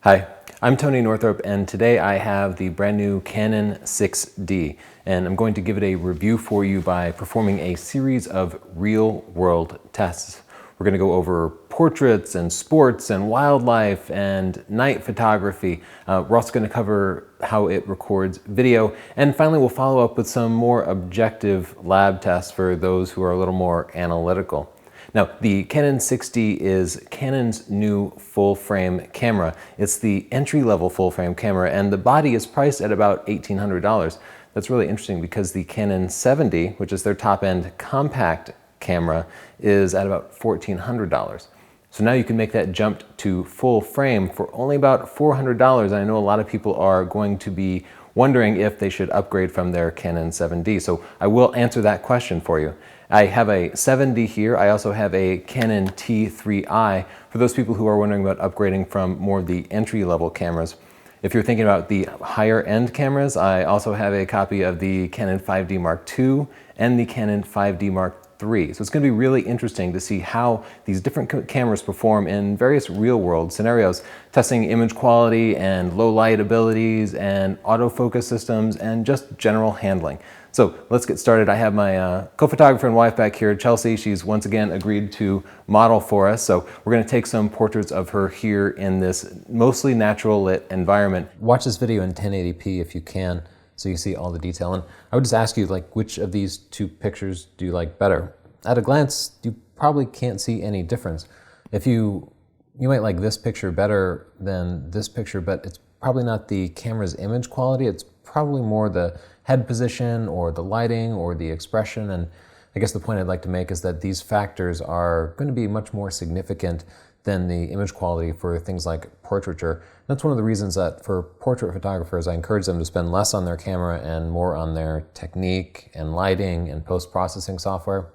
Hi, I'm Tony Northrup, and today I have the brand new Canon 6D, and I'm going to give it a review for you by performing a series of real-world tests. We're going to go over portraits and sports and wildlife and night photography. We're also going to cover how it records video, and finally we'll follow up with some more objective lab tests for those who are a little more analytical. Now, the Canon 6D is Canon's new full-frame camera. It's the entry-level full-frame camera, and the body is priced at about $1,800. That's really interesting because the Canon 70, which is their top-end compact camera, is at about $1,400. So now you can make that jump to full-frame for only about $400, and I know a lot of people are going to be wondering if they should upgrade from their Canon 7D. So I will answer that question for you. I have a 7D here. I also have a Canon T3i for those people who are wondering about upgrading from more of the entry-level cameras. If you're thinking about the higher-end cameras, I also have a copy of the Canon 5D Mark II and the Canon 5D Mark III. So it's going to be really interesting to see how these different cameras perform in various real-world scenarios, testing image quality and low-light abilities and autofocus systems and just general handling. So let's get started. I have my co-photographer and wife back here, Chelsea. She's once again agreed to model for us. So we're going to take some portraits of her here in this mostly natural lit environment. Watch this video in 1080p if you can, so you see all the detail. And I would just ask you, which of these two pictures do you like better? At a glance, you probably can't see any difference. If you might like this picture better than this picture, but it's probably not the camera's image quality. It's probably more the head position or the lighting or the expression. And I guess the point I'd like to make is that these factors are going to be much more significant than the image quality for things like portraiture. That's one of the reasons that for portrait photographers, I encourage them to spend less on their camera and more on their technique and lighting and post-processing software.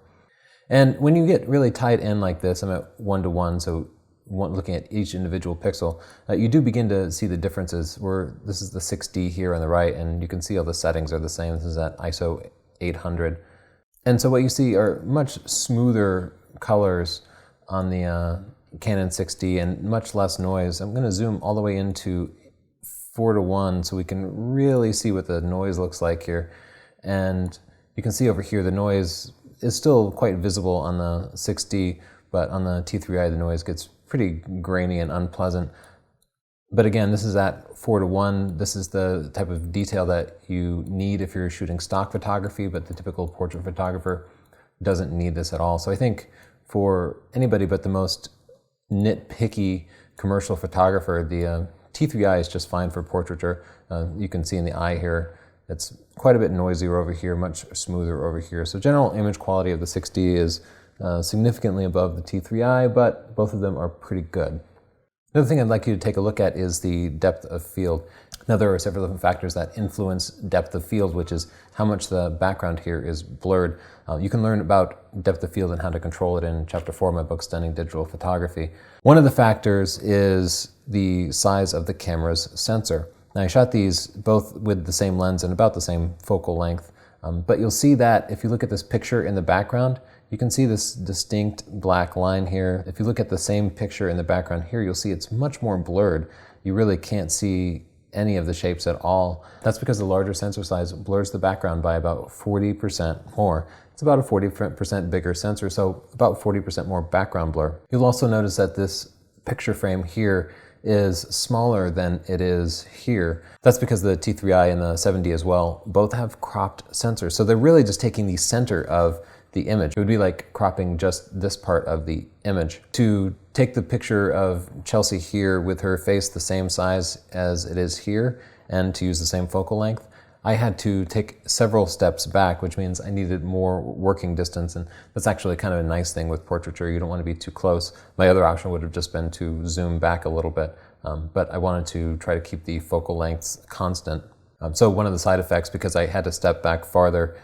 And when you get really tied in like this, I'm at 1:1, so looking at each individual pixel, you do begin to see the differences. This is the 6D here on the right, and you can see all the settings are the same. This is at ISO 800. And so what you see are much smoother colors on the Canon 6D and much less noise. I'm going to zoom all the way into 4:1 so we can really see what the noise looks like here. And you can see over here the noise is still quite visible on the 6D, but on the T3i the noise gets pretty grainy and unpleasant. But again, this is at 4:1. This is the type of detail that you need if you're shooting stock photography, but the typical portrait photographer doesn't need this at all. So I think for anybody but the most nitpicky commercial photographer, the T3i is just fine for portraiture. You can see in the eye here, it's quite a bit noisier over here, much smoother over here. So general image quality of the 6D is significantly above the T3i, but both of them are pretty good. Another thing I'd like you to take a look at is the depth of field. Now there are several different factors that influence depth of field, which is how much the background here is blurred. You can learn about depth of field and how to control it in Chapter 4 of my book, Stunning Digital Photography. One of the factors is the size of the camera's sensor. Now I shot these both with the same lens and about the same focal length, but you'll see that if you look at this picture in the background, you can see this distinct black line here. If you look at the same picture in the background here, you'll see it's much more blurred. You really can't see any of the shapes at all. That's because the larger sensor size blurs the background by about 40% more. It's about a 40% bigger sensor, so about 40% more background blur. You'll also notice that this picture frame here is smaller than it is here. That's because the T3i and the 7D as well both have cropped sensors. So they're really just taking the center of the image. It would be like cropping just this part of the image. To take the picture of Chelsea here with her face the same size as it is here and to use the same focal length, I had to take several steps back, which means I needed more working distance, and that's actually kind of a nice thing with portraiture. You don't want to be too close. My other option would have just been to zoom back a little bit, but I wanted to try to keep the focal lengths constant. So one of the side effects, because I had to step back farther,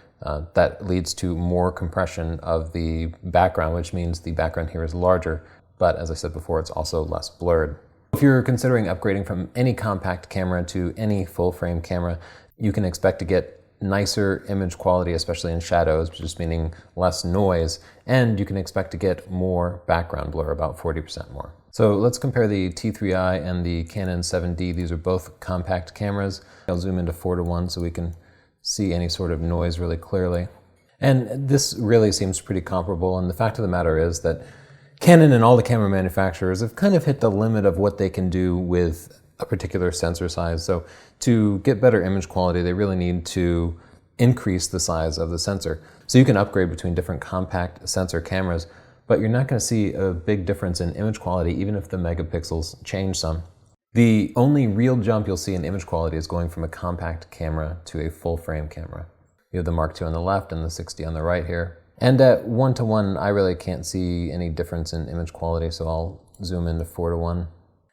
that leads to more compression of the background, which means the background here is larger, but as I said before, it's also less blurred. If you're considering upgrading from any compact camera to any full-frame camera, you can expect to get nicer image quality, especially in shadows, just meaning less noise, and you can expect to get more background blur, about 40% more. So let's compare the T3i and the Canon 7D. These are both compact cameras. I'll zoom into 4:1 so we can see any sort of noise really clearly. And this really seems pretty comparable, and the fact of the matter is that Canon and all the camera manufacturers have kind of hit the limit of what they can do with a particular sensor size. So to get better image quality, they really need to increase the size of the sensor. So you can upgrade between different compact sensor cameras, but you're not going to see a big difference in image quality even if the megapixels change some. The only real jump you'll see in image quality is going from a compact camera to a full frame camera. You have the Mark II on the left and the 6D on the right here. And at 1:1, I really can't see any difference in image quality, so I'll zoom into 4:1.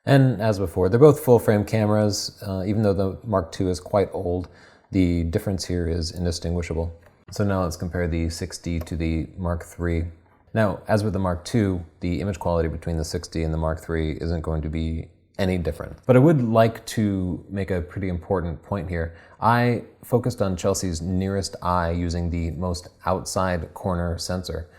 And as before, they're both full frame cameras. Even though the Mark II is quite old, the difference here is indistinguishable. So now let's compare the 6D to the Mark III. Now, as with the Mark II, the image quality between the 6D and the Mark III isn't going to be any different. But I would like to make a pretty important point here. I focused on Chelsea's nearest eye using the most outside corner sensor.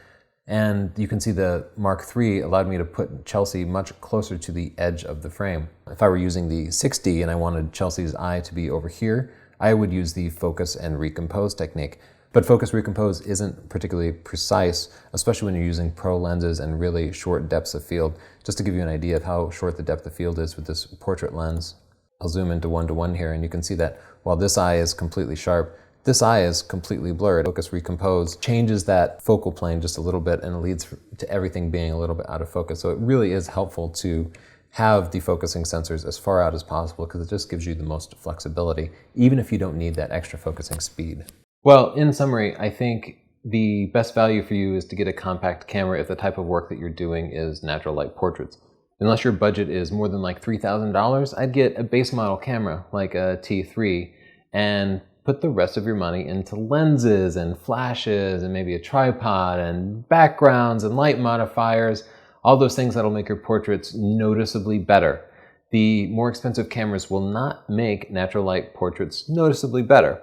And you can see the Mark III allowed me to put Chelsea much closer to the edge of the frame. If I were using the 6D and I wanted Chelsea's eye to be over here, I would use the focus and recompose technique. But focus recompose isn't particularly precise, especially when you're using pro lenses and really short depths of field. Just to give you an idea of how short the depth of field is with this portrait lens, I'll zoom into 1:1 here, and you can see that while this eye is completely sharp, this eye is completely blurred. Focus recompose changes that focal plane just a little bit and leads to everything being a little bit out of focus. So it really is helpful to have the focusing sensors as far out as possible because it just gives you the most flexibility, even if you don't need that extra focusing speed. Well, in summary, I think the best value for you is to get a compact camera if the type of work that you're doing is natural light portraits. Unless your budget is more than like $3,000, I'd get a base model camera like a T3 and put the rest of your money into lenses and flashes and maybe a tripod and backgrounds and light modifiers, all those things that'll make your portraits noticeably better. The more expensive cameras will not make natural light portraits noticeably better.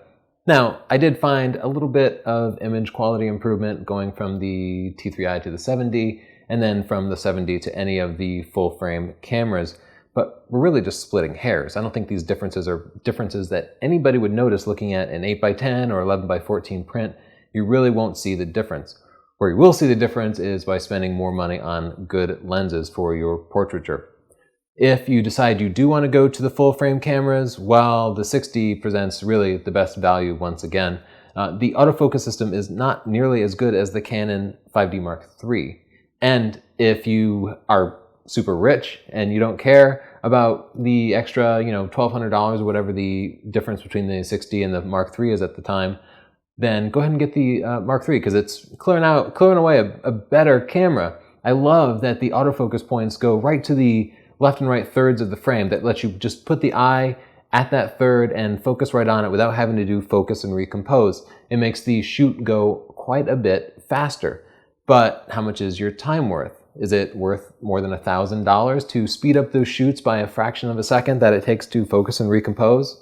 Now, I did find a little bit of image quality improvement going from the T3i to the 7D, and then from the 7D to any of the full frame cameras, but we're really just splitting hairs. I don't think these differences are differences that anybody would notice looking at an 8x10 or 11x14 print. You really won't see the difference. Where you will see the difference is by spending more money on good lenses for your portraiture. If you decide you do want to go to the full frame cameras, well, the 6D presents really the best value once again. The autofocus system is not nearly as good as the Canon 5D Mark III. And if you are super rich and you don't care about the extra, $1,200 or whatever the difference between the 6D and the Mark III is at the time, then go ahead and get the Mark III because it's clearing away a better camera. I love that the autofocus points go right to the left and right thirds of the frame that lets you just put the eye at that third and focus right on it without having to do focus and recompose. It makes the shoot go quite a bit faster. But how much is your time worth? Is it worth more than $1,000 to speed up those shoots by a fraction of a second that it takes to focus and recompose?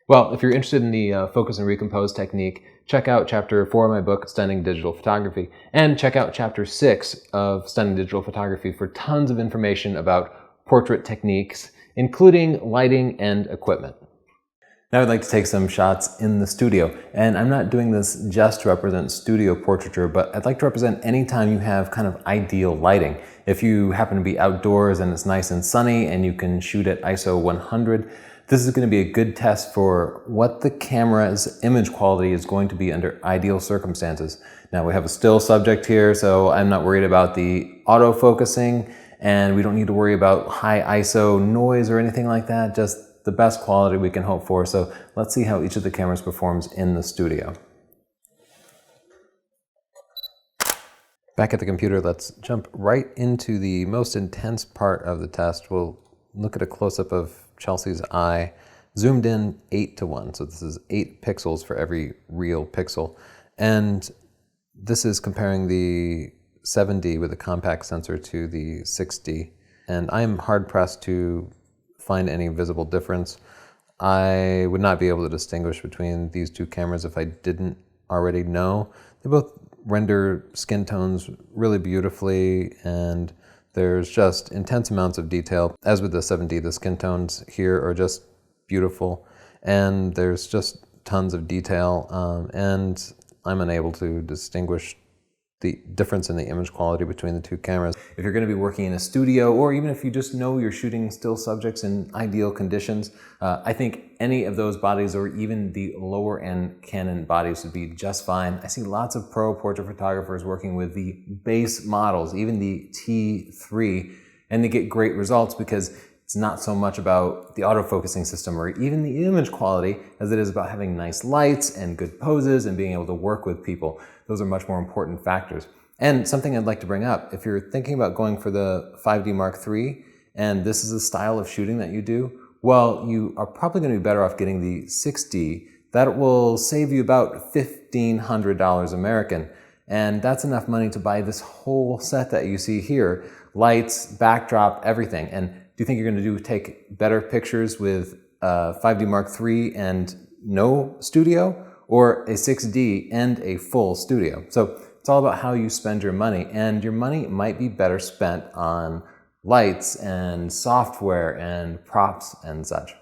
Well, if you're interested in the focus and recompose technique, check out Chapter 4 of my book, Stunning Digital Photography, and check out Chapter 6 of Stunning Digital Photography for tons of information about portrait techniques, including lighting and equipment. Now I'd like to take some shots in the studio, and I'm not doing this just to represent studio portraiture, but I'd like to represent any time you have kind of ideal lighting. If you happen to be outdoors and it's nice and sunny and you can shoot at ISO 100, this is going to be a good test for what the camera's image quality is going to be under ideal circumstances. Now we have a still subject here, so I'm not worried about the autofocusing, and we don't need to worry about high ISO noise or anything like that, just the best quality we can hope for. So let's see how each of the cameras performs in the studio. Back at the computer, let's jump right into the most intense part of the test. We'll look at a close-up of Chelsea's eye, zoomed in 8:1. So this is 8 pixels for every real pixel. And this is comparing the 7D with a compact sensor to the 6D. And I'm hard-pressed to find any visible difference. I would not be able to distinguish between these two cameras if I didn't already know. They both render skin tones really beautifully, and there's just intense amounts of detail. As with the 7D, the skin tones here are just beautiful, and there's just tons of detail, and I'm unable to distinguish the difference in the image quality between the two cameras. If you're going to be working in a studio, or even if you just know you're shooting still subjects in ideal conditions, I think any of those bodies, or even the lower end Canon bodies, would be just fine. I see lots of pro portrait photographers working with the base models, even the T3, and they get great results because it's not so much about the autofocusing system or even the image quality as it is about having nice lights and good poses and being able to work with people. Those are much more important factors. And something I'd like to bring up, if you're thinking about going for the 5D Mark III and this is the style of shooting that you do, well, you are probably going to be better off getting the 6D. That will save you about $1,500 American. And that's enough money to buy this whole set that you see here. Lights, backdrop, everything. And do you think you're going to take better pictures with 5D Mark III and no studio, or a 6D and a full studio? So it's all about how you spend your money, and your money might be better spent on lights and software and props and such.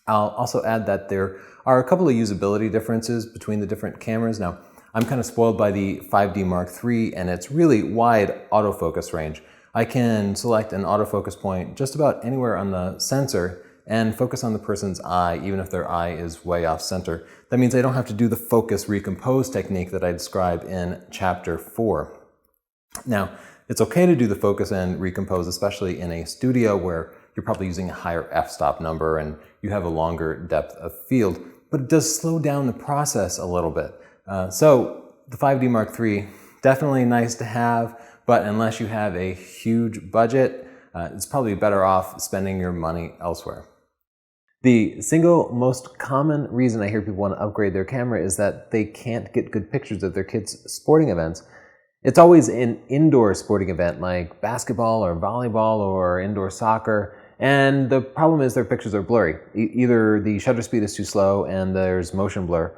I'll also add that there are a couple of usability differences between the different cameras. Now, I'm kind of spoiled by the 5D Mark III and its really wide autofocus range. I can select an autofocus point just about anywhere on the sensor and focus on the person's eye, even if their eye is way off center. That means I don't have to do the focus recompose technique that I describe in Chapter 4. Now, it's okay to do the focus and recompose, especially in a studio where you're probably using a higher f-stop number and you have a longer depth of field, but it does slow down the process a little bit. So the 5D Mark III, definitely nice to have, but unless you have a huge budget, it's probably better off spending your money elsewhere. The single most common reason I hear people want to upgrade their camera is that they can't get good pictures of their kids' sporting events. It's always an indoor sporting event like basketball or volleyball or indoor soccer, and the problem is their pictures are blurry. Either the shutter speed is too slow and there's motion blur,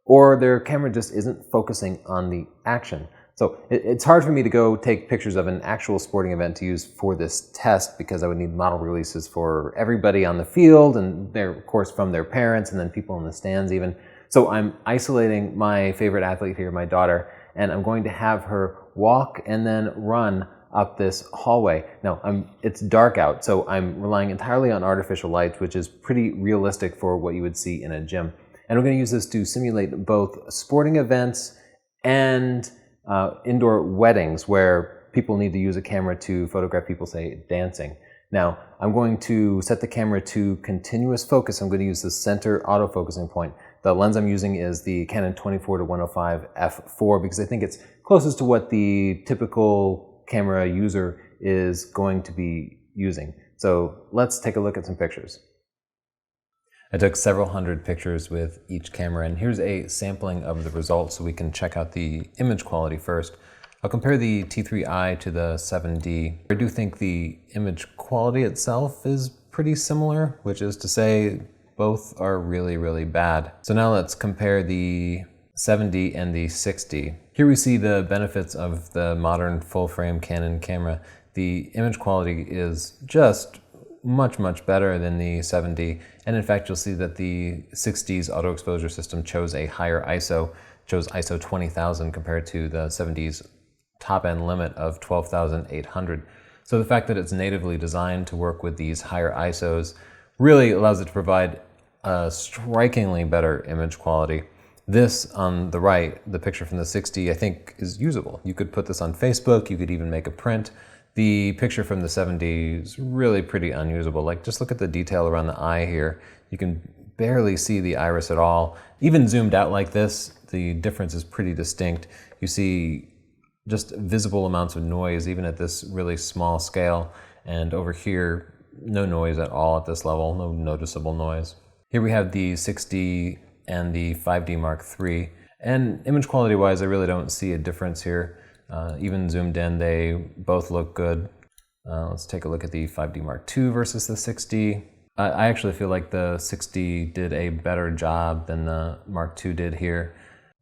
or their camera just isn't focusing on the action. So it's hard for me to go take pictures of an actual sporting event to use for this test because I would need model releases for everybody on the field and of course from their parents and then people in the stands even. So I'm isolating my favorite athlete here, my daughter, and I'm going to have her walk and then run up this hallway. Now, it's dark out, so I'm relying entirely on artificial light, which is pretty realistic for what you would see in a gym. And we're going to use this to simulate both sporting events and indoor weddings where people need to use a camera to photograph people, say, dancing. Now, I'm going to set the camera to continuous focus. I'm going to use the center autofocusing point. The lens I'm using is the Canon 24-105 f4 because I think it's closest to what the typical camera user is going to be using. So let's take a look at some pictures. I took several hundred pictures with each camera, and here's a sampling of the results so we can check out the image quality first. I'll compare the T3i to the 7D. I do think the image quality itself is pretty similar, which is to say both are really, really bad. So now let's compare the 7D and the 6D. Here we see the benefits of the modern full-frame Canon camera. The image quality is just much, much better than the 7D. And in fact, you'll see that the 6D's auto exposure system chose a higher ISO, chose ISO 20,000 compared to the 7D's top end limit of 12,800. So the fact that it's natively designed to work with these higher ISOs really allows it to provide a strikingly better image quality. This on the right, the picture from the 6D, I think is usable. You could put this on Facebook, you could even make a print. The picture from the 7D is really pretty unusable. Like, just look at the detail around the eye here. You can barely see the iris at all. Even zoomed out like this, the difference is pretty distinct. You see just visible amounts of noise, even at this really small scale. And over here, no noise at all at this level, no noticeable noise. Here we have the 6D and the 5D Mark III. And image quality wise, I really don't see a difference here. Even zoomed in, they both look good. Let's take a look at the 5D Mark II versus the 6D. I actually feel like the 6D did a better job than the Mark II did here.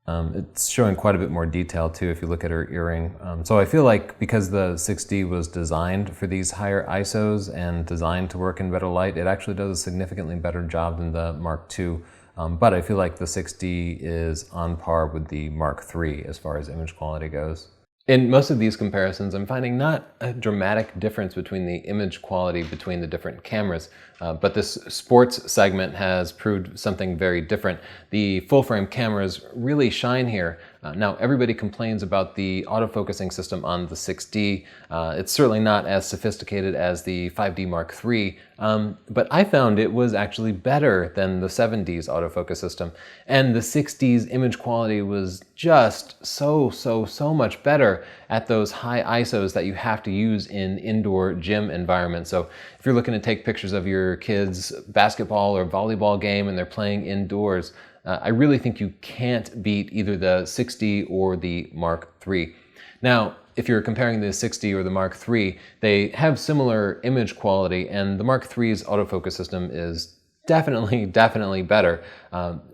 It's showing quite a bit more detail too if you look at her earring. So I feel like because the 6D was designed for these higher ISOs and designed to work in better light, it actually does a significantly better job than the Mark II. But I feel like the 6D is on par with the Mark III as far as image quality goes. In most of these comparisons, I'm finding not a dramatic difference between the image quality between the different cameras, but this sports segment has proved something very different. The full-frame cameras really shine here. Now, everybody complains about the autofocusing system on the 6D. It's certainly not as sophisticated as the 5D Mark III, but I found it was actually better than the 7D's autofocus system. And the 6D's image quality was just so much better at those high ISOs that you have to use in indoor gym environments. So if you're looking to take pictures of your kids' basketball or volleyball game and they're playing indoors, I really think you can't beat either the 6D or the Mark III. Now, if you're comparing the 6D or the Mark III, they have similar image quality, and the Mark III's autofocus system is definitely better.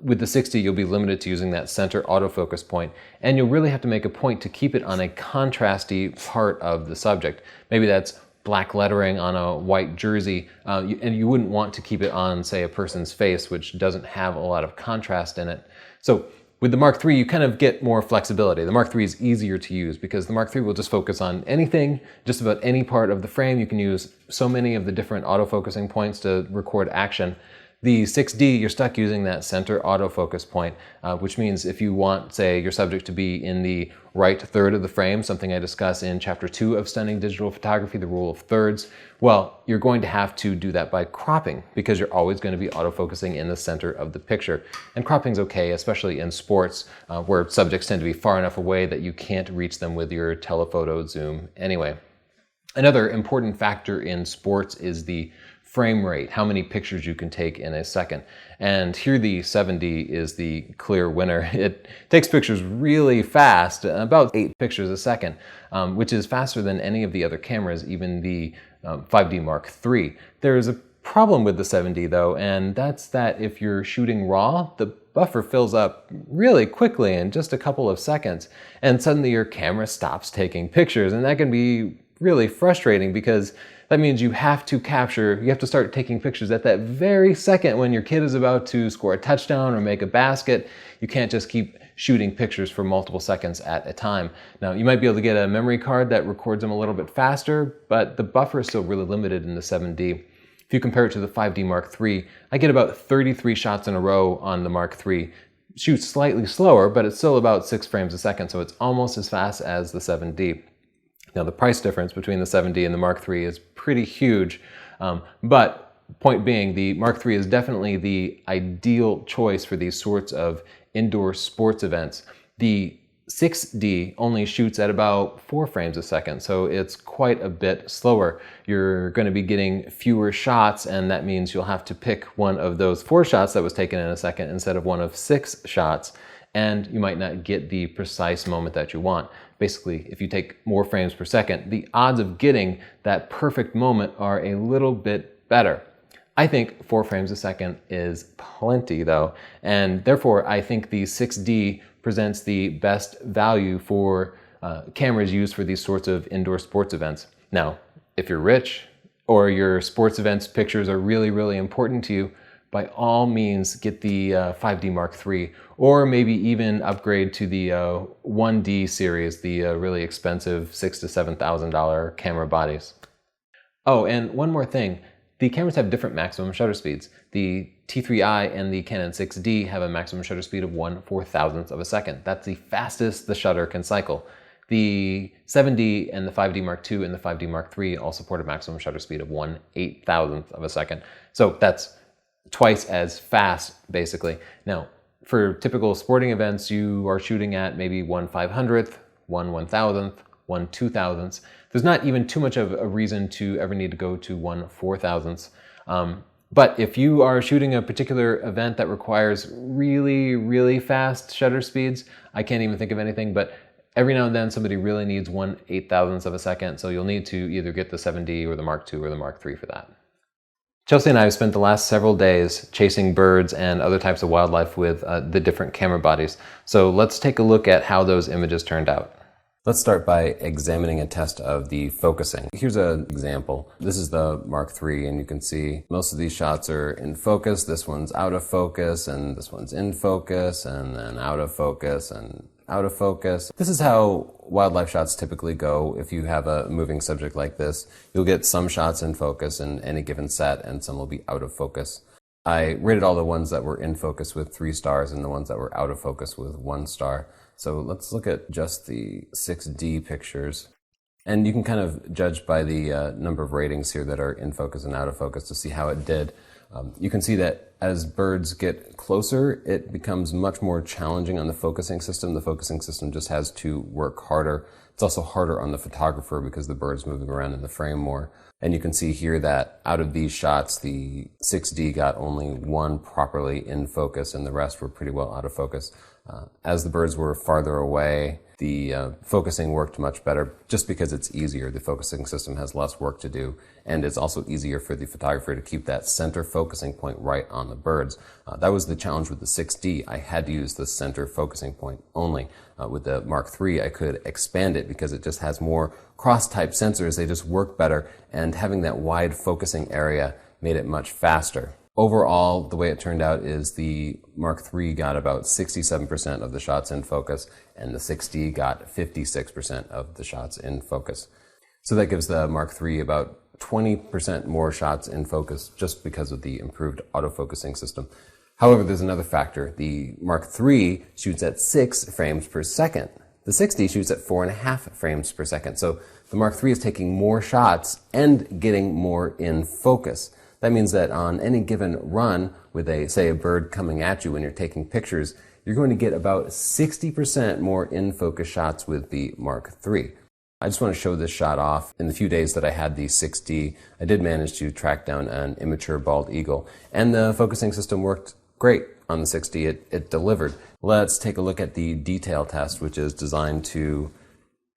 With the 6D, you'll be limited to using that center autofocus point, and you'll really have to make a point to keep it on a contrasty part of the subject. Maybe that's black lettering on a white jersey, and you wouldn't want to keep it on, say, a person's face, which doesn't have a lot of contrast in it. So with the Mark III, you kind of get more flexibility. The Mark III is easier to use because the Mark III will just focus on anything, just about any part of the frame. You can use so many of the different autofocusing points to record action. The 6D, you're stuck using that center autofocus point, which means if you want, say, your subject to be in the right third of the frame, something I discuss in Chapter 2 of Stunning Digital Photography, the rule of thirds, well, you're going to have to do that by cropping because you're always going to be autofocusing in the center of the picture. And cropping's okay, especially in sports, where subjects tend to be far enough away that you can't reach them with your telephoto zoom anyway. Another important factor in sports is the frame rate, how many pictures you can take in a second. And here the 7D is the clear winner. It takes pictures really fast, about 8 pictures a second, which is faster than any of the other cameras, even the 5D Mark III. There's a problem with the 7D though, and that's that if you're shooting RAW, the buffer fills up really quickly in just a couple of seconds, and suddenly your camera stops taking pictures, and that can be really frustrating because that means you have to start taking pictures at that very second when your kid is about to score a touchdown or make a basket. You can't just keep shooting pictures for multiple seconds at a time. Now, you might be able to get a memory card that records them a little bit faster, but the buffer is still really limited in the 7D. If you compare it to the 5D Mark III, I get about 33 shots in a row on the Mark III. Shoots slightly slower, but it's still about 6 frames a second, so it's almost as fast as the 7D. Now, the price difference between the 7D and the Mark III is pretty huge, but point being, the Mark III is definitely the ideal choice for these sorts of indoor sports events. The 6D only shoots at about 4 frames a second, so it's quite a bit slower. You're going to be getting fewer shots, and that means you'll have to pick one of those 4 shots that was taken in a second instead of one of 6 shots, and you might not get the precise moment that you want. Basically, if you take more frames per second, the odds of getting that perfect moment are a little bit better. I think 4 frames a second is plenty though, and therefore I think the 6D presents the best value for cameras used for these sorts of indoor sports events. Now, if you're rich or your sports events pictures are really important to you, by all means get the 5D Mark III, or maybe even upgrade to the 1D series, the really expensive $6,000 to $7,000 camera bodies. Oh, and one more thing. The cameras have different maximum shutter speeds. The T3i and the Canon 6D have a maximum shutter speed of 1/4000th of a second. That's the fastest the shutter can cycle. The 7D and the 5D Mark II and the 5D Mark III all support a maximum shutter speed of 1/8000th of a second. So that's twice as fast, basically. Now, for typical sporting events, you are shooting at maybe 1/500th, 1/1000th, 1/2000th. There's not even too much of a reason to ever need to go to 1/4000th. But if you are shooting a particular event that requires really fast shutter speeds, I can't even think of anything, but every now and then somebody really needs 1/8000th of a second, so you'll need to either get the 7D or the Mark II or the Mark III for that. Chelsea and I have spent the last several days chasing birds and other types of wildlife with the different camera bodies. So let's take a look at how those images turned out. Let's start by examining a test of the focusing. Here's an example. This is the Mark III, and you can see most of these shots are in focus. This one's out of focus, and this one's in focus, and then out of focus, and out of focus. This is how wildlife shots typically go. If you have a moving subject like this, you'll get some shots in focus in any given set, and some will be out of focus. I rated all the ones that were in focus with 3 stars and the ones that were out of focus with 1 star. So let's look at just the 6D pictures. And you can kind of judge by the number of ratings here that are in focus and out of focus to see how it did. You can see that as birds get closer, it becomes much more challenging on the focusing system. The focusing system just has to work harder. It's also harder on the photographer because the bird's moving around in the frame more. And you can see here that out of these shots, the 6D got only 1 properly in focus and the rest were pretty well out of focus. As the birds were farther away, the focusing worked much better just because it's easier. The focusing system has less work to do, and it's also easier for the photographer to keep that center focusing point right on the birds. That was the challenge with the 6D. I had to use the center focusing point only. With the Mark III, I could expand it because it just has more cross-type sensors. They just work better, and having that wide focusing area made it much faster. Overall, the way it turned out is the Mark III got about 67% of the shots in focus, and the 6D got 56% of the shots in focus. So that gives the Mark III about 20% more shots in focus just because of the improved autofocusing system. However, there's another factor. The Mark III shoots at 6 frames per second. The 6D shoots at 4.5 frames per second. So the Mark III is taking more shots and getting more in focus. That means that on any given run with say a bird coming at you when you're taking pictures, you're going to get about 60% more in-focus shots with the Mark III. I just want to show this shot off. In the few days that I had the 6D, I did manage to track down an immature bald eagle, and the focusing system worked great on the 6D. It delivered. Let's take a look at the detail test, which is designed to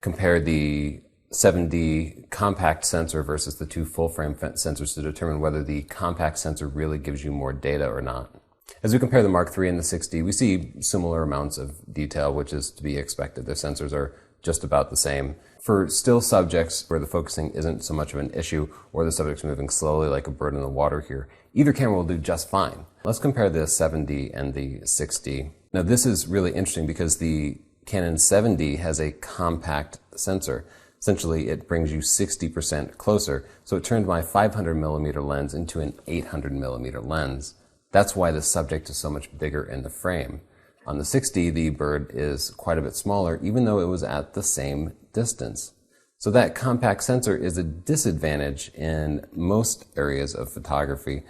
compare the 7D compact sensor versus the 2 full-frame sensors to determine whether the compact sensor really gives you more data or not. As we compare the Mark III and the 6D, we see similar amounts of detail, which is to be expected. The sensors are just about the same. For still subjects where the focusing isn't so much of an issue, or the subject's moving slowly like a bird in the water here, either camera will do just fine. Let's compare the 7D and the 6D. Now this is really interesting because the Canon 7D has a compact sensor. Essentially, it brings you 60% closer, so it turned my 500mm lens into an 800mm lens. That's why the subject is so much bigger in the frame. On the 6D, the bird is quite a bit smaller, even though it was at the same distance. So that compact sensor is a disadvantage in most areas of photography,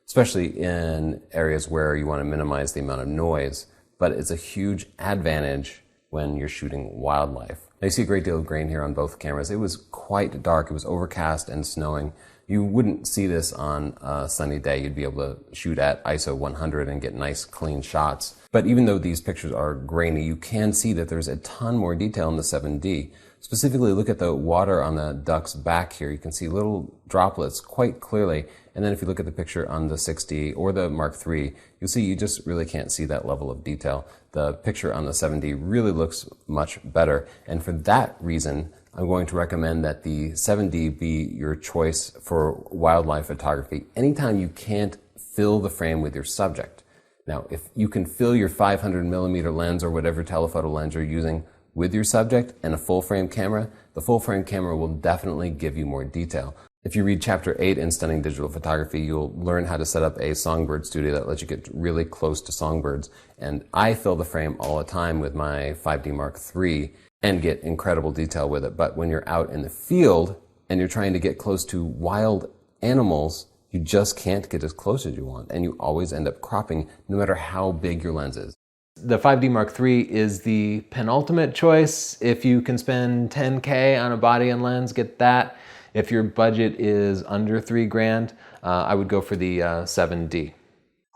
especially in areas where you want to minimize the amount of noise, but it's a huge advantage when you're shooting wildlife. Now you see a great deal of grain here on both cameras. It was quite dark. It was overcast and snowing. You wouldn't see this on a sunny day. You'd be able to shoot at ISO 100 and get nice clean shots. But even though these pictures are grainy, you can see that there's a ton more detail in the 7D. Specifically, look at the water on the duck's back here. You can see little droplets quite clearly. And then if you look at the picture on the 6D or the Mark III, you'll see you just really can't see that level of detail. The picture on the 7D really looks much better. And for that reason, I'm going to recommend that the 7D be your choice for wildlife photography anytime you can't fill the frame with your subject. Now, if you can fill your 500mm lens or whatever telephoto lens you're using with your subject and a full-frame camera, the full-frame camera will definitely give you more detail. If you read Chapter 8 in Stunning Digital Photography, you'll learn how to set up a songbird studio that lets you get really close to songbirds. And I fill the frame all the time with my 5D Mark III and get incredible detail with it. But when you're out in the field and you're trying to get close to wild animals, you just can't get as close as you want. And you always end up cropping no matter how big your lens is. The 5D Mark III is the penultimate choice. If you can spend $10K on a body and lens, get that. If your budget is under $3,000, I would go for the 7D.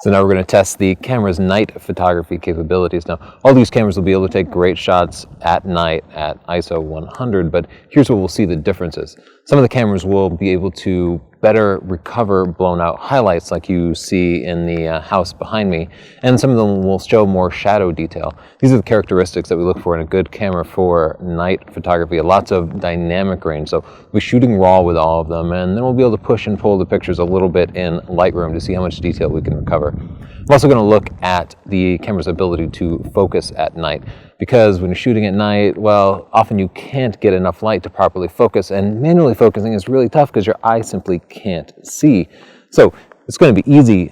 So now we're going to test the camera's night photography capabilities. Now, all these cameras will be able to take great shots at night at ISO 100, but here's where we'll see the differences. Some of the cameras will be able to better recover blown out highlights like you see in the house behind me, and some of them will show more shadow detail. These are the characteristics that we look for in a good camera for night photography. Lots of dynamic range, so we'll be shooting raw with all of them, and then we'll be able to push and pull the pictures a little bit in Lightroom to see how much detail we can recover. I'm also going to look at the camera's ability to focus at night, because when you're shooting at night, well, often you can't get enough light to properly focus, and manually focusing is really tough because your eye simply can't see. So it's going to be easy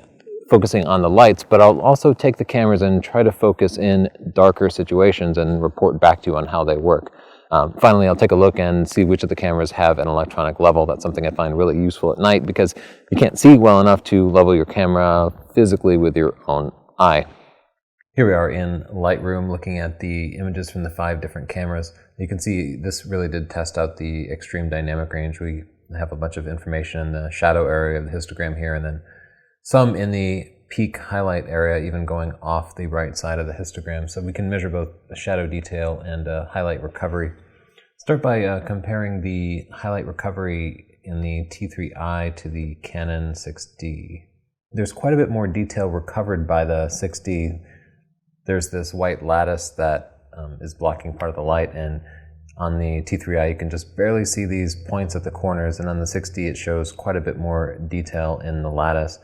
focusing on the lights, but I'll also take the cameras and try to focus in darker situations and report back to you on how they work. Finally, I'll take a look and see which of the cameras have an electronic level. That's something I find really useful at night because you can't see well enough to level your camera physically with your own eye. Here we are in Lightroom looking at the images from the 5 different cameras. You can see this really did test out the extreme dynamic range. We have a bunch of information in the shadow area of the histogram here, and then some in the peak highlight area, even going off the right side of the histogram. So we can measure both the shadow detail and highlight recovery. Start by comparing the highlight recovery in the T3i to the Canon 6D. There's quite a bit more detail recovered by the 6D. There's this white lattice that is blocking part of the light, and on the T3i you can just barely see these points at the corners, and on the 6D it shows quite a bit more detail in the lattice,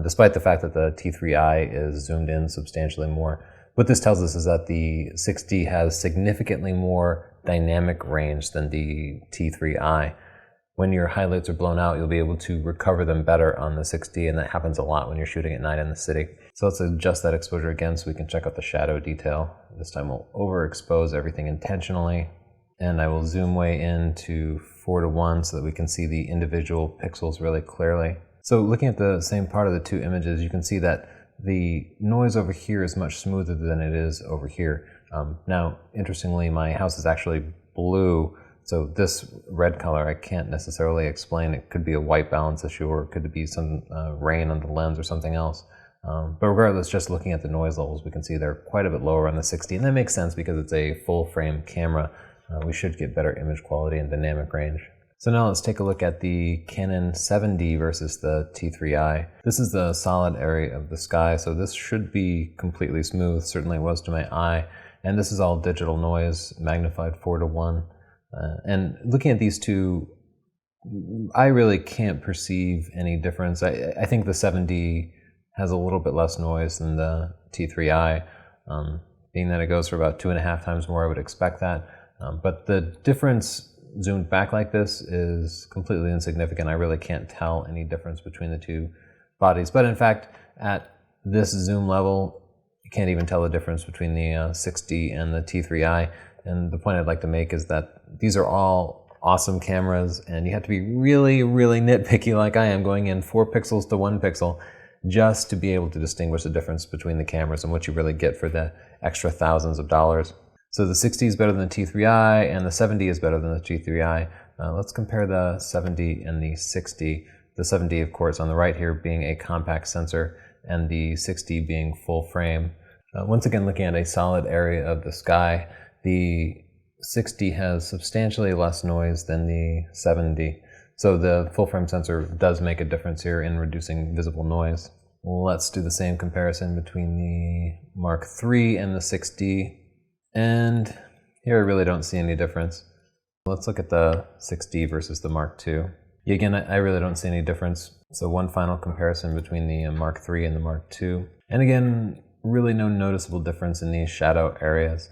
despite the fact that the T3i is zoomed in substantially more. What this tells us is that the 6D has significantly more dynamic range than the T3i. When your highlights are blown out, you'll be able to recover them better on the 6D, and that happens a lot when you're shooting at night in the city. So let's adjust that exposure again so we can check out the shadow detail. This time we'll overexpose everything intentionally, and I will zoom way in to 4:1 so that we can see the individual pixels really clearly. So looking at the same part of the 2 images, you can see that the noise over here is much smoother than it is over here. Now, interestingly, my house is actually blue. So this red color I can't necessarily explain. It could be a white balance issue, or it could be some rain on the lens or something else. But regardless, just looking at the noise levels, we can see they're quite a bit lower on the 6D, and that makes sense because it's a full frame camera. We should get better image quality and dynamic range. So now let's take a look at the Canon 7D versus the T3i. This is the solid area of the sky, so this should be completely smooth. Certainly it was to my eye. And this is all digital noise, magnified 4:1. And looking at these 2, I really can't perceive any difference. I think the 7D has a little bit less noise than the T3i. Being that it goes for about 2.5 times more, I would expect that. But the difference zoomed back like this is completely insignificant. I really can't tell any difference between the 2 bodies. But in fact, at this zoom level, you can't even tell the difference between the 6D and the T3i. And the point I'd like to make is that these are all awesome cameras, and you have to be really, really nitpicky like I am, going in 4 pixels to 1 pixel just to be able to distinguish the difference between the cameras and what you really get for the extra thousands of dollars. So the 6D is better than the T3i, and the 7D is better than the T3i. Let's compare the 7D and the 6D. The 7D, of course, on the right here being a compact sensor, and the 6D being full frame. Once again, looking at a solid area of the sky, the 6D has substantially less noise than the 7D. So the full frame sensor does make a difference here in reducing visible noise. Let's do the same comparison between the Mark III and the 6D. And here I really don't see any difference. Let's look at the 6D versus the Mark II. Again, I really don't see any difference. So one final comparison between the Mark III and the Mark II. And again, really no noticeable difference in these shadow areas.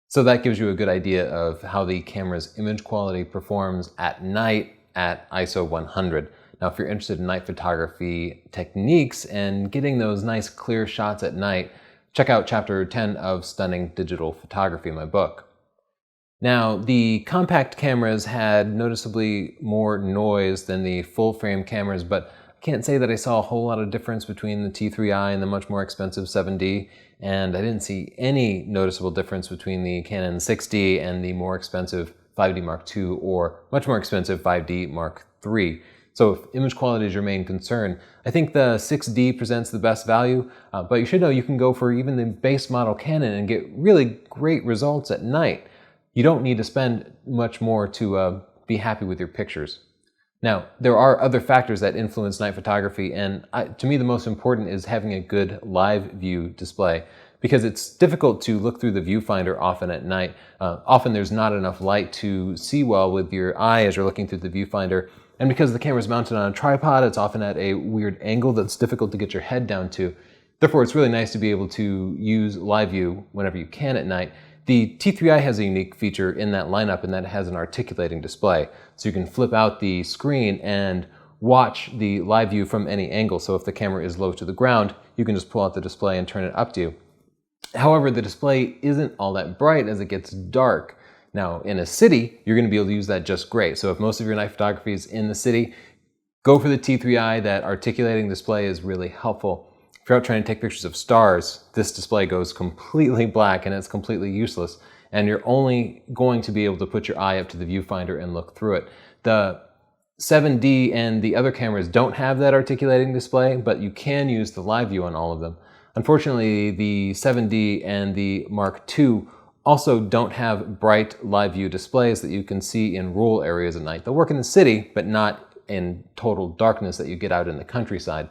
So that gives you a good idea of how the camera's image quality performs at night at ISO 100. Now, if you're interested in night photography techniques and getting those nice clear shots at night, check out chapter 10 of Stunning Digital Photography, my book. Now, the compact cameras had noticeably more noise than the full frame cameras, but I can't say that I saw a whole lot of difference between the T3i and the much more expensive 7D, and I didn't see any noticeable difference between the Canon 6D and the more expensive 5D Mark II or much more expensive 5D Mark III. So if image quality is your main concern, I think the 6D presents the best value, but you should know you can go for even the base model Canon and get really great results at night. You don't need to spend much more to be happy with your pictures. Now, there are other factors that influence night photography, and to me the most important is having a good live view display, because it's difficult to look through the viewfinder often at night. Often there's not enough light to see well with your eye as you're looking through the viewfinder, and because the camera's mounted on a tripod, it's often at a weird angle that's difficult to get your head down to. Therefore, it's really nice to be able to use live view whenever you can at night. The T3i has a unique feature in that lineup, in that it has an articulating display. So you can flip out the screen and watch the live view from any angle. So if the camera is low to the ground, you can just pull out the display and turn it up to you. However, the display isn't all that bright as it gets dark. Now, in a city, you're going to be able to use that just great. So if most of your night photography is in the city, go for the T3i. That articulating display is really helpful. If you're out trying to take pictures of stars, this display goes completely black and it's completely useless. And you're only going to be able to put your eye up to the viewfinder and look through it. The 7D and the other cameras don't have that articulating display, but you can use the live view on all of them. Unfortunately, the 7D and the Mark II also don't have bright live view displays that you can see in rural areas at night. They'll work in the city, but not in total darkness that you get out in the countryside.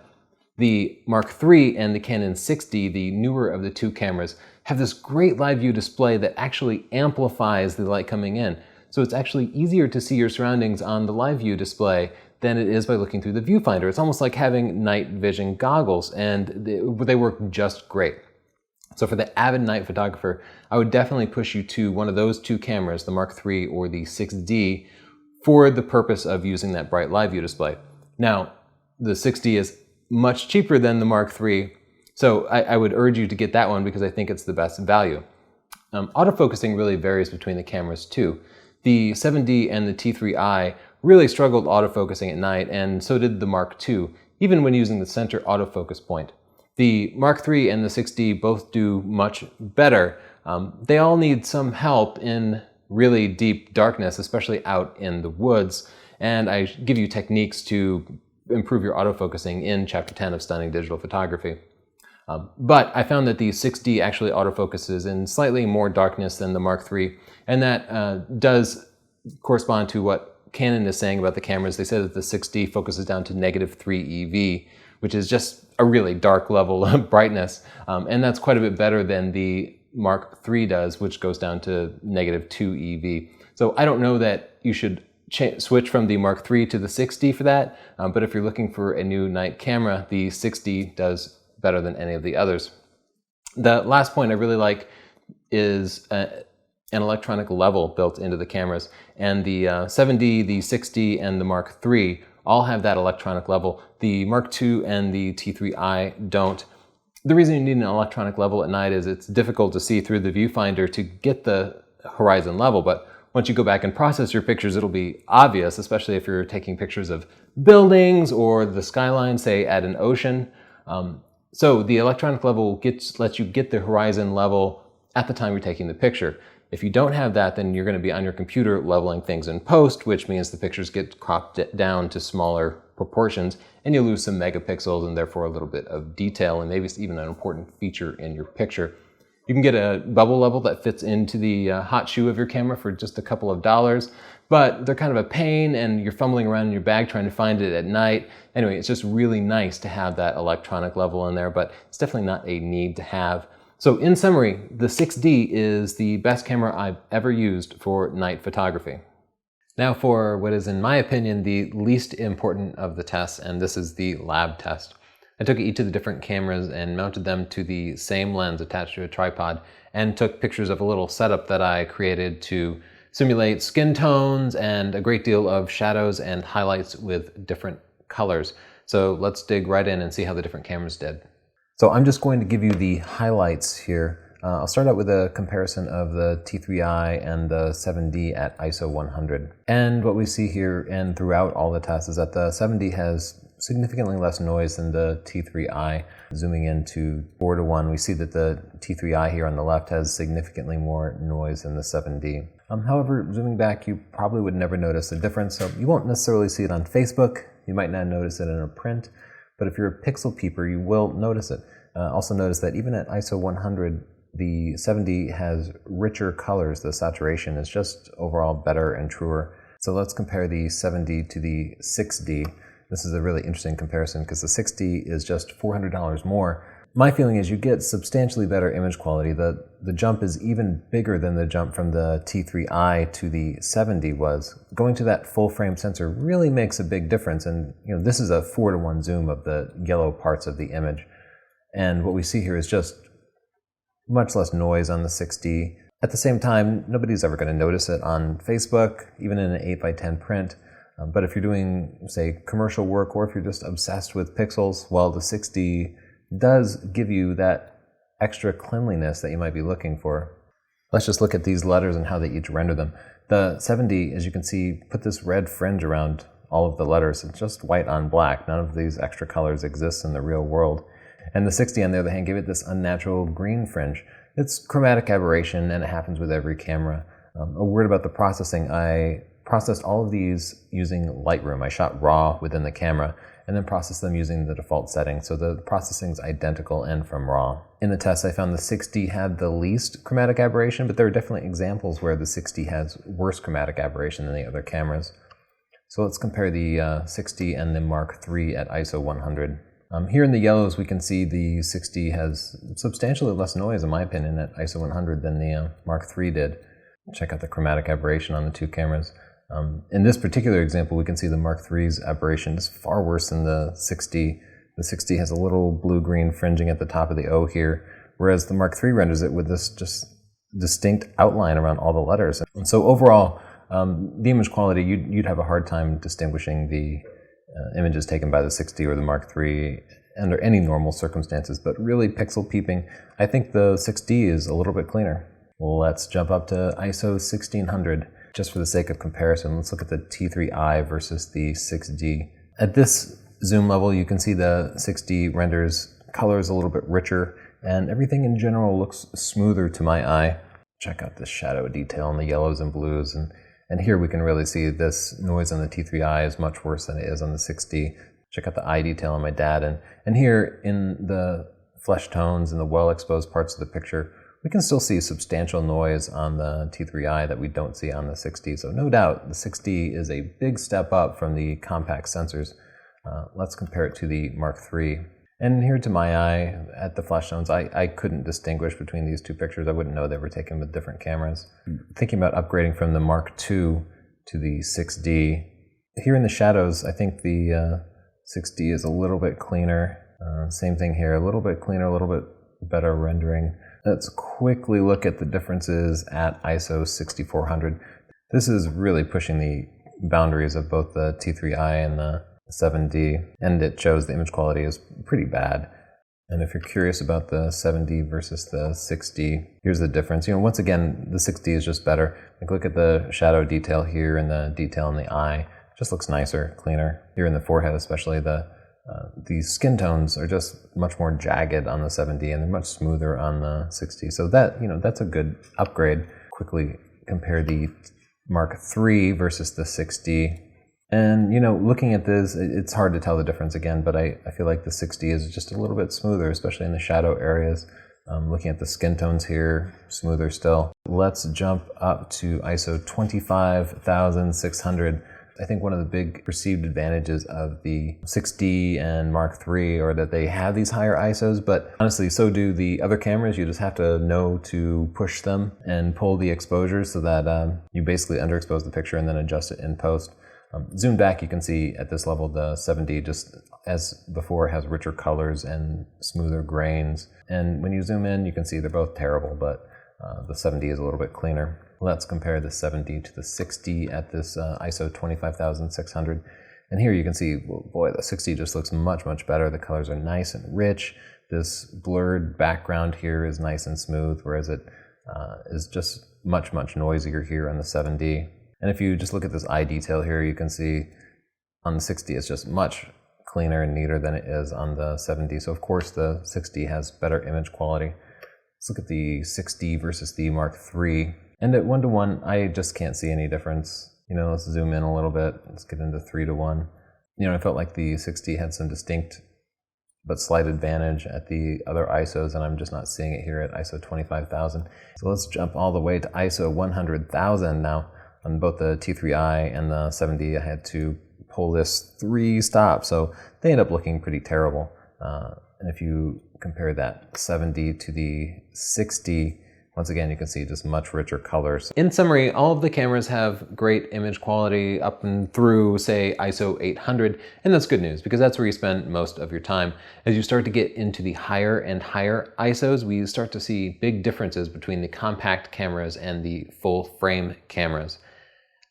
The Mark III and the Canon 6D, the newer of the two cameras, have this great live view display that actually amplifies the light coming in. So it's actually easier to see your surroundings on the live view display than it is by looking through the viewfinder. It's almost like having night vision goggles, and they work just great. So for the avid night photographer, I would definitely push you to one of those two cameras, the Mark III or the 6D, for the purpose of using that bright live view display. Now, the 6D is much cheaper than the Mark III, so I would urge you to get that one because I think it's the best value. Autofocusing really varies between the cameras too. The 7D and the T3i really struggled autofocusing at night, and so did the Mark II, even when using the center autofocus point. The Mark III and the 6D both do much better. They all need some help in really deep darkness, especially out in the woods, and I give you techniques to improve your autofocusing in Chapter 10 of Stunning Digital Photography. But I found that the 6D actually autofocuses in slightly more darkness than the Mark III, and that does correspond to what Canon is saying about the cameras. They say that the 6D focuses down to -3 EV, which is just a really dark level of brightness, and that's quite a bit better than the Mark III does, which goes down to -2 EV. So I don't know that you should switch from the Mark III to the 6D for that, but if you're looking for a new night camera, the 6D does better than any of the others. The last point I really like is an electronic level built into the cameras, and the 7D, the 6D, and the Mark III all have that electronic level. The Mark II and the T3i don't. The reason you need an electronic level at night is it's difficult to see through the viewfinder to get the horizon level, but once you go back and process your pictures, it'll be obvious, especially if you're taking pictures of buildings or the skyline, say at an ocean. So the electronic level lets you get the horizon level at the time you're taking the picture. If you don't have that, then you're going to be on your computer leveling things in post, which means the pictures get cropped down to smaller proportions, and you lose some megapixels and therefore a little bit of detail, and maybe it's even an important feature in your picture. You can get a bubble level that fits into the hot shoe of your camera for just a couple of dollars, but they're kind of a pain and you're fumbling around in your bag trying to find it at night. Anyway, it's just really nice to have that electronic level in there, but it's definitely not a need to have. So in summary, the 6D is the best camera I've ever used for night photography. Now for what is, in my opinion, the least important of the tests, and this is the lab test. I took each of the different cameras and mounted them to the same lens attached to a tripod and took pictures of a little setup that I created to simulate skin tones and a great deal of shadows and highlights with different colors. So let's dig right in and see how the different cameras did. So I'm just going to give you the highlights here. I'll start out with a comparison of the T3i and the 7D at ISO 100. And what we see here and throughout all the tests is that the 7D has significantly less noise than the T3i. Zooming into 4:1, we see that the T3i here on the left has significantly more noise than the 7D. However, zooming back, you probably would never notice a difference. So you won't necessarily see it on Facebook. You might not notice it in a print, but if you're a pixel peeper, you will notice it. Also notice that even at ISO 100, the 7D has richer colors. The saturation is just overall better and truer. So let's compare the 7D to the 6D. This is a really interesting comparison because the 6D is just $400 more. My feeling is you get substantially better image quality. The jump is even bigger than the jump from the T3i to the 7D was. Going to that full frame sensor really makes a big difference, and this is a 4:1 zoom of the yellow parts of the image. And what we see here is just much less noise on the 6D. At the same time, nobody's ever going to notice it on Facebook, even in an 8x10 print. But if you're doing, say, commercial work, or if you're just obsessed with pixels, well, the 6D does give you that extra cleanliness that you might be looking for. Let's just look at these letters and how they each render them. The 7D, as you can see, put this red fringe around all of the letters. It's just white on black. None of these extra colors exist in the real world. And the 6D, on the other hand, gave it this unnatural green fringe. It's chromatic aberration, and it happens with every camera. A word about the processing. I processed all of these using Lightroom. I shot RAW within the camera, and then processed them using the default setting. So the processing is identical and from RAW. In the test, I found the 6D had the least chromatic aberration, but there are definitely examples where the 6D has worse chromatic aberration than the other cameras. So let's compare the 6D and the Mark III at ISO 100. Here in the yellows, we can see the 6D has substantially less noise, in my opinion, at ISO 100 than the Mark III did. Check out the chromatic aberration on the two cameras. In this particular example, we can see the Mark III's aberration is far worse than the 6D. The 6D has a little blue-green fringing at the top of the O here, whereas the Mark III renders it with this just distinct outline around all the letters. And so overall, the image quality, you'd have a hard time distinguishing the images taken by the 6D or the Mark III under any normal circumstances, but really pixel peeping, I think the 6D is a little bit cleaner. Well, let's jump up to ISO 1600. Just for the sake of comparison, let's look at the T3i versus the 6D. At this zoom level, you can see the 6D renders colors a little bit richer, and everything in general looks smoother to my eye. Check out the shadow detail in the yellows and blues, and here we can really see this noise on the T3i is much worse than it is on the 6D. Check out the eye detail on my dad, and here in the flesh tones and the well-exposed parts of the picture, we can still see substantial noise on the T3i that we don't see on the 6D. So no doubt the 6D is a big step up from the compact sensors. Let's compare it to the Mark III. And here to my eye, at the flesh tones, I couldn't distinguish between these two pictures. I wouldn't know they were taken with different cameras. Thinking about upgrading from the Mark II to the 6D, here in the shadows, I think the 6D is a little bit cleaner. Same thing here, a little bit cleaner, a little bit better rendering. Let's quickly look at the differences at ISO 6400. This is really pushing the boundaries of both the T3i and the 7D, and it shows the image quality is pretty bad. And if you're curious about the 7D versus the 6D, here's the difference. Once again, the 6D is just better. Like, look at the shadow detail here and the detail in the eye. It just looks nicer, cleaner. Here in the forehead especially, these skin tones are just much more jagged on the 7D, and they're much smoother on the 6D. So that's a good upgrade. Quickly compare the Mark III versus the 6D. And, looking at this, it's hard to tell the difference again, but I feel like the 6D is just a little bit smoother, especially in the shadow areas. Looking at the skin tones here, smoother still. Let's jump up to ISO 25600. I think one of the big perceived advantages of the 6D and Mark III are that they have these higher ISOs, but honestly, so do the other cameras. You just have to know to push them and pull the exposure so that you basically underexpose the picture and then adjust it in post. Zoomed back, you can see at this level the 7D, just as before, has richer colors and smoother grains. And when you zoom in, you can see they're both terrible, but the 7D is a little bit cleaner. Let's compare the 7D to the 6D at this ISO 25600. And here you can see, well, boy, the 6D just looks much, much better. The colors are nice and rich. This blurred background here is nice and smooth, whereas it is just much, much noisier here on the 7D. And if you just look at this eye detail here, you can see on the 6D it's just much cleaner and neater than it is on the 7D. So of course the 6D has better image quality. Let's look at the 6D versus the Mark III. And at 1:1, I just can't see any difference. Let's zoom in a little bit. Let's get into 3:1. I felt like the 6D had some distinct but slight advantage at the other ISOs, and I'm just not seeing it here at ISO 25,000. So let's jump all the way to ISO 100,000 now. On both the T3i and the 7D, I had to pull this 3 stops, so they end up looking pretty terrible. And if you compare that 7D to the 6D, once again, you can see just much richer colors. In summary, all of the cameras have great image quality up and through, say, ISO 800, and that's good news because that's where you spend most of your time. As you start to get into the higher and higher ISOs, we start to see big differences between the compact cameras and the full frame cameras.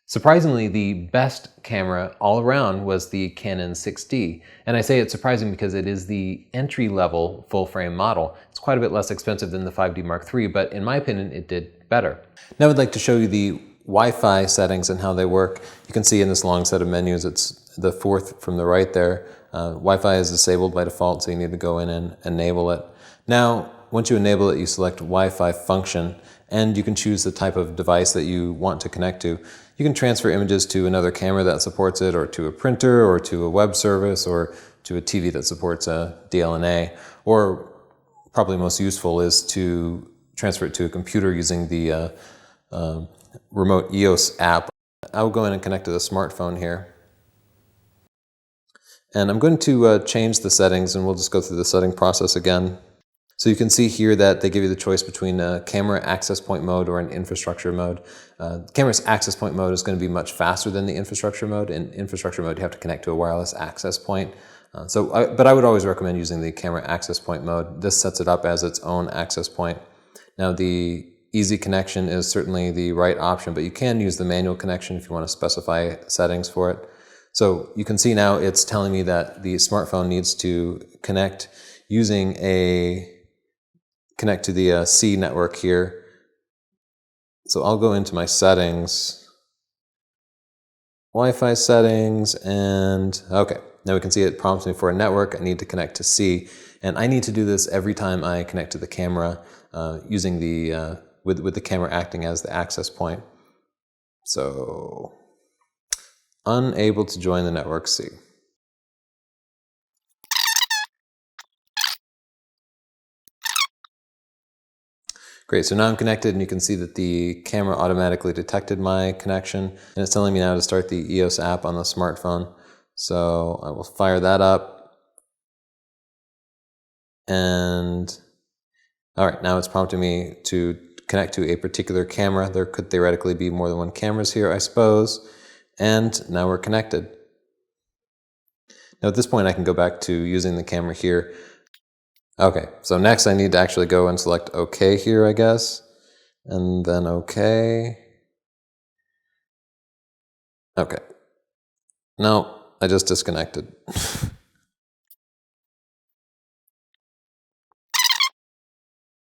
Surprisingly, the best camera all around was the Canon 6D. And I say it's surprising because it is the entry-level full-frame model. It's quite a bit less expensive than the 5D Mark III, but in my opinion, it did better. Now I'd like to show you the Wi-Fi settings and how they work. You can see in this long set of menus, it's the 4th from the right there. Wi-Fi is disabled by default, so you need to go in and enable it. Now, once you enable it, you select Wi-Fi function, and you can choose the type of device that you want to connect to. You can transfer images to another camera that supports it, or to a printer, or to a web service, or to a TV that supports a DLNA, or probably most useful is to transfer it to a computer using the remote EOS app. I will go in and connect to the smartphone here. And I'm going to change the settings, and we'll just go through the setting process again. So you can see here that they give you the choice between a camera access point mode or an infrastructure mode. Camera's access point mode is going to be much faster than the infrastructure mode. In infrastructure mode, you have to connect to a wireless access point. But I would always recommend using the camera access point mode. This sets it up as its own access point. Now the easy connection is certainly the right option, but you can use the manual connection if you want to specify settings for it. So you can see now it's telling me that the smartphone needs to connect using connect to the C network here. So I'll go into my settings, Wi-Fi settings, and okay. Now we can see it prompts me for a network. I need to connect to C, and I need to do this every time I connect to the camera using the with the camera acting as the access point. So unable to join the network C. Great, so now I'm connected, and you can see that the camera automatically detected my connection, and it's telling me now to start the EOS app on the smartphone. So I will fire that up. And all right, now it's prompting me to connect to a particular camera. There could theoretically be more than one cameras here, I suppose. And now we're connected. Now at this point, I can go back to using the camera here. Okay, so next I need to actually go and select OK here, I guess, and then OK. Okay. No, I just disconnected.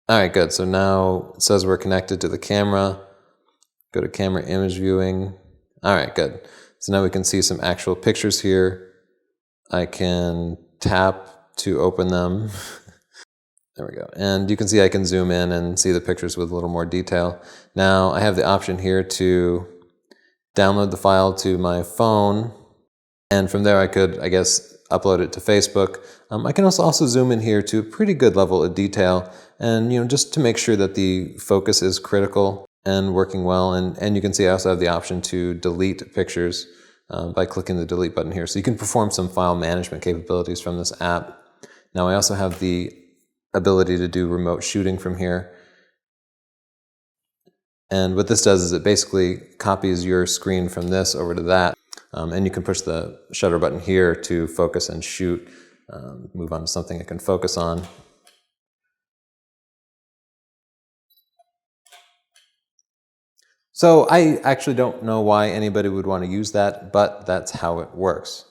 All right, good. So now it says we're connected to the camera. Go to camera image viewing. All right, good. So now we can see some actual pictures here. I can tap to open them. There we go. And you can see I can zoom in and see the pictures with a little more detail. Now I have the option here to download the file to my phone. And from there I could, I guess, upload it to Facebook. I can also zoom in here to a pretty good level of detail, and just to make sure that the focus is critical and working well. And you can see I also have the option to delete pictures by clicking the delete button here. So you can perform some file management capabilities from this app. Now I also have the ability to do remote shooting from here. And what this does is it basically copies your screen from this over to that. And you can push the shutter button here to focus and shoot, move on to something I can focus on. So I actually don't know why anybody would want to use that, but that's how it works.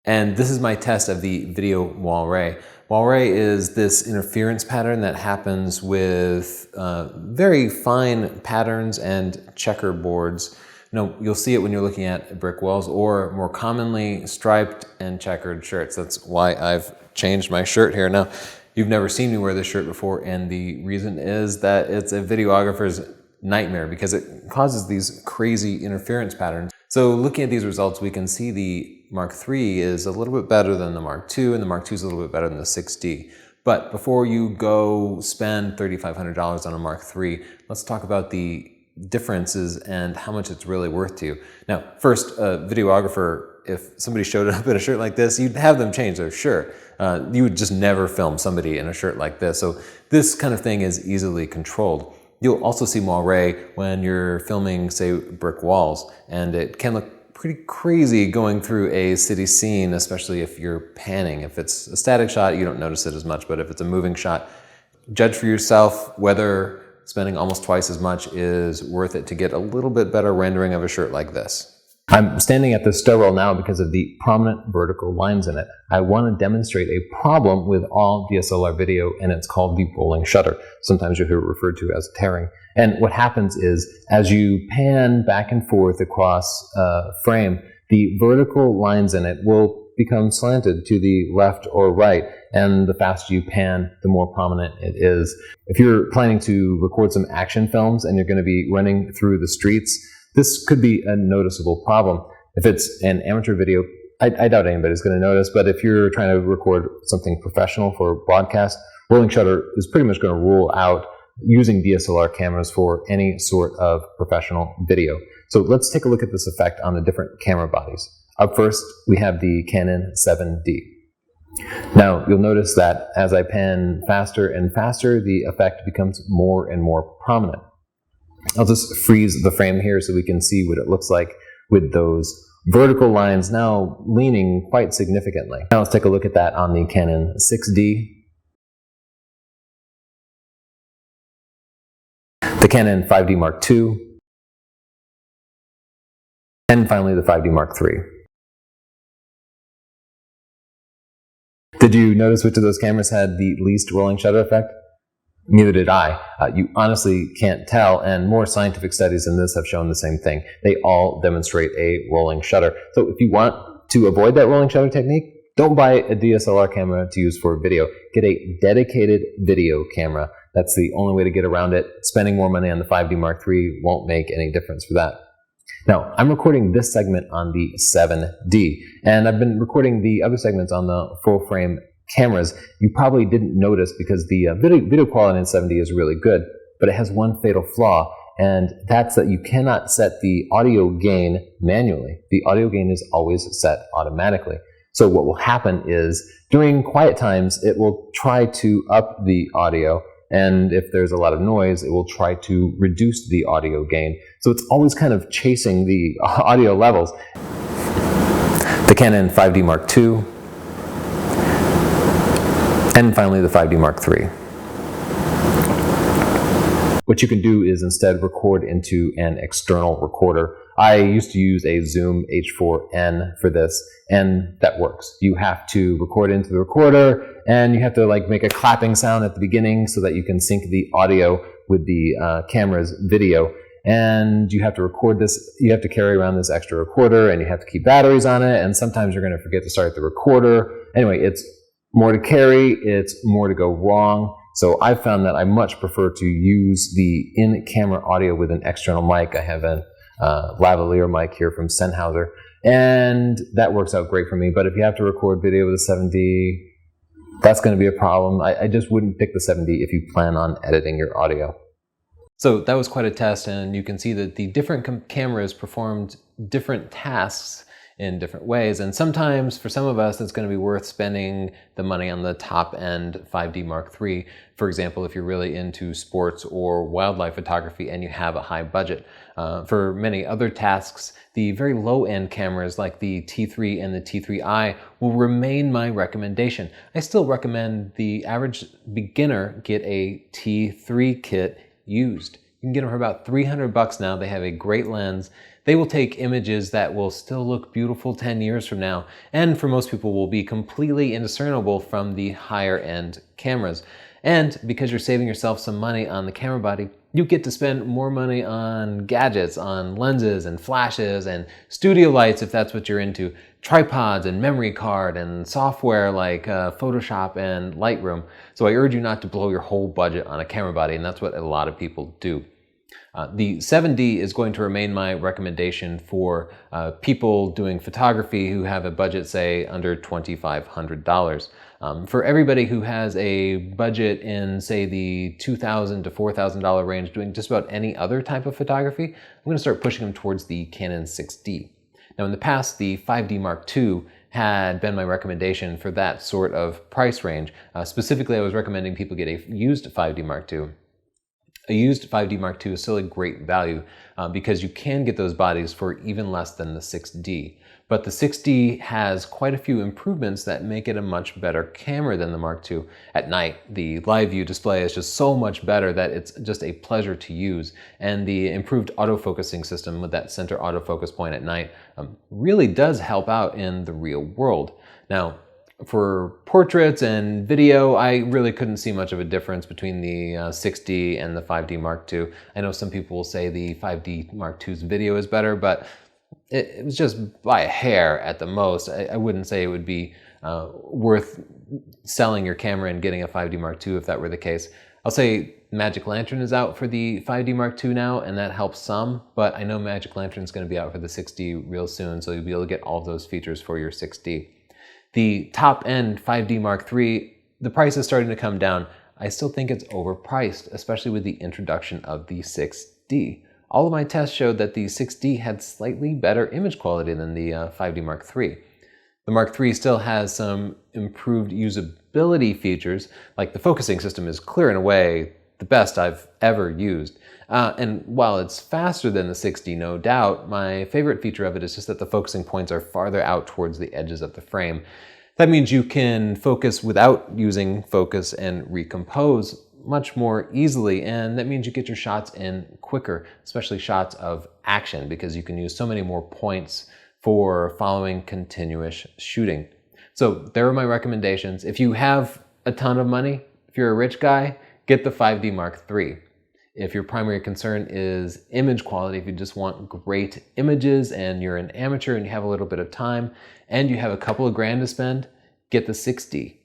And this is my test of the video Moire. Moire is this interference pattern that happens with very fine patterns and checkerboards. You'll see it when you're looking at brick walls, or more commonly, striped and checkered shirts. That's why I've changed my shirt here. Now, you've never seen me wear this shirt before, and the reason is that it's a videographer's nightmare because it causes these crazy interference patterns. So looking at these results, we can see the Mark III is a little bit better than the Mark II, and the Mark II is a little bit better than the 6D. But before you go spend $3,500 on a Mark III, let's talk about the differences and how much it's really worth to you. Now, first, a videographer, if somebody showed up in a shirt like this, you'd have them change their shirt. You would just never film somebody in a shirt like this. So this kind of thing is easily controlled. You'll also see moire when you're filming, say, brick walls, and it can look pretty crazy going through a city scene, especially if you're panning. If it's a static shot, you don't notice it as much, but if it's a moving shot, judge for yourself whether spending almost twice as much is worth it to get a little bit better rendering of a shirt like this. I'm standing at the stairwell now because of the prominent vertical lines in it. I want to demonstrate a problem with all DSLR video, and it's called the rolling shutter. Sometimes you'll hear it referred to as tearing. And what happens is, as you pan back and forth across a frame, the vertical lines in it will become slanted to the left or right, and the faster you pan, the more prominent it is. If you're planning to record some action films and you're going to be running through the streets, this could be a noticeable problem. If it's an amateur video, I doubt anybody's going to notice, but if you're trying to record something professional for broadcast, rolling shutter is pretty much going to rule out using DSLR cameras for any sort of professional video. So let's take a look at this effect on the different camera bodies. Up first, we have the Canon 7D. Now, you'll notice that as I pan faster and faster, the effect becomes more and more prominent. I'll just freeze the frame here so we can see what it looks like with those vertical lines now leaning quite significantly. Now let's take a look at that on the Canon 6D, the Canon 5D Mark II, and finally the 5D Mark III. Did you notice which of those cameras had the least rolling shutter effect? Neither did I. You honestly can't tell, and more scientific studies than this have shown the same thing. They all demonstrate a rolling shutter. So if you want to avoid that rolling shutter technique, don't buy a DSLR camera to use for video. Get a dedicated video camera. That's the only way to get around it. Spending more money on the 5D Mark III won't make any difference for that. Now, I'm recording this segment on the 7D, and I've been recording the other segments on the full frame cameras. You probably didn't notice because the video quality in 7D is really good, but it has one fatal flaw, and that's that you cannot set the audio gain manually. The audio gain is always set automatically. So what will happen is during quiet times, it will try to up the audio, and if there's a lot of noise, it will try to reduce the audio gain. So it's always kind of chasing the audio levels. The Canon 5D Mark II, and finally the 5D Mark III. What you can do is instead record into an external recorder. I used to use a Zoom H4n for this, and that works. You have to record into the recorder, and you have to make a clapping sound at the beginning so that you can sync the audio with the camera's video. And you have to record this, you have to carry around this extra recorder, and you have to keep batteries on it, and sometimes you're going to forget to start the recorder. Anyway, it's more to carry, it's more to go wrong. So I've found that I much prefer to use the in-camera audio with an external mic. I have a lavalier mic here from Sennheiser, and that works out great for me. But if you have to record video with a 7D, that's going to be a problem. I just wouldn't pick the 7D if you plan on editing your audio. So that was quite a test, and you can see that the different cameras performed different tasks in different ways. And sometimes for some of us, it's going to be worth spending the money on the top end 5D Mark III. For example, if you're really into sports or wildlife photography and you have a high budget. For many other tasks, the very low end cameras like the T3 and the T3i will remain my recommendation. I still recommend the average beginner get a T3 kit used. You can get them for about $300 now. They have a great lens. They will take images that will still look beautiful 10 years from now, and for most people will be completely indiscernible from the higher end cameras. And because you're saving yourself some money on the camera body, you get to spend more money on gadgets, on lenses and flashes and studio lights if that's what you're into, tripods and memory card and software like Photoshop and Lightroom. So I urge you not to blow your whole budget on a camera body, and that's what a lot of people do. The 7D is going to remain my recommendation for people doing photography who have a budget, say, under $2,500. For everybody who has a budget in, say, the $2,000 to $4,000 range doing just about any other type of photography, I'm going to start pushing them towards the Canon 6D. Now, in the past, the 5D Mark II had been my recommendation for that sort of price range. Specifically, I was recommending people get a used 5D Mark II. A used 5D Mark II is still a great value because you can get those bodies for even less than the 6D. But the 6D has quite a few improvements that make it a much better camera than the Mark II. At night, the live view display is just so much better that it's just a pleasure to use. And the improved autofocusing system with that center autofocus point at night really does help out in the real world. Now, for portraits and video, I really couldn't see much of a difference between the 6D and the 5D Mark II. I know some people will say the 5D Mark II's video is better, but it was just by a hair at the most. I wouldn't say it would be worth selling your camera and getting a 5D Mark II if that were the case. I'll say Magic Lantern is out for the 5D Mark II now, and that helps some, but I know Magic Lantern is going to be out for the 6D real soon, so you'll be able to get all of those features for your 6D. The top-end 5D Mark III, the price is starting to come down. I still think it's overpriced, especially with the introduction of the 6D. All of my tests showed that the 6D had slightly better image quality than the 5D Mark III. The Mark III still has some improved usability features, like the focusing system is clear and away the best I've ever used. And while it's faster than the 6D, no doubt, my favorite feature of it is just that the focusing points are farther out towards the edges of the frame. That means you can focus without using focus and recompose much more easily, and that means you get your shots in quicker, especially shots of action, because you can use so many more points for following continuous shooting. So there are my recommendations. If you have a ton of money, if you're a rich guy, get the 5D Mark III. If your primary concern is image quality, if you just want great images and you're an amateur and you have a little bit of time and you have a couple of grand to spend, get the 6D.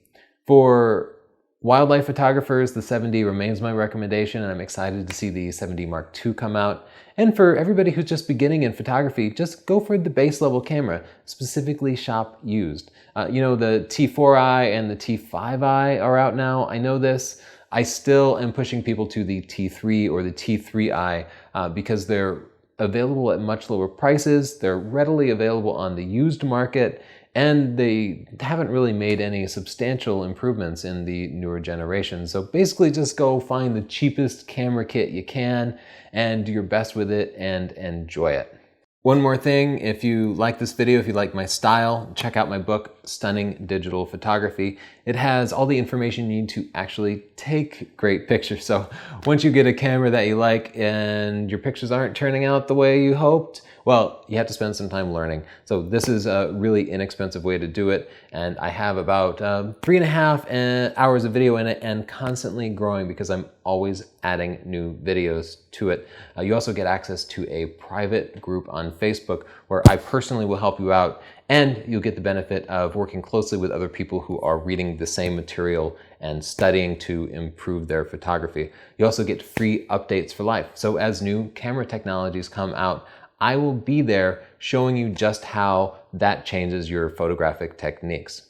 For wildlife photographers, the 7D remains my recommendation, and I'm excited to see the 7D Mark II come out. And for everybody who's just beginning in photography, just go for the base level camera, specifically shop used. You know, the T4i and the T5i are out now. I know this. I still am pushing people to the T3 or the T3i because they're available at much lower prices. They're readily available on the used market, and they haven't really made any substantial improvements in the newer generation. So basically just go find the cheapest camera kit you can and do your best with it and enjoy it. One more thing, if you like this video, if you like my style, check out my book, Stunning Digital Photography. It has all the information you need to actually take great pictures. So once you get a camera that you like and your pictures aren't turning out the way you hoped, well, you have to spend some time learning. So this is a really inexpensive way to do it. And I have about 3.5 hours of video in it and constantly growing because I'm always adding new videos to it. You also get access to a private group on Facebook where I personally will help you out, and you'll get the benefit of working closely with other people who are reading the same material and studying to improve their photography. You also get free updates for life. So as new camera technologies come out, I will be there showing you just how that changes your photographic techniques.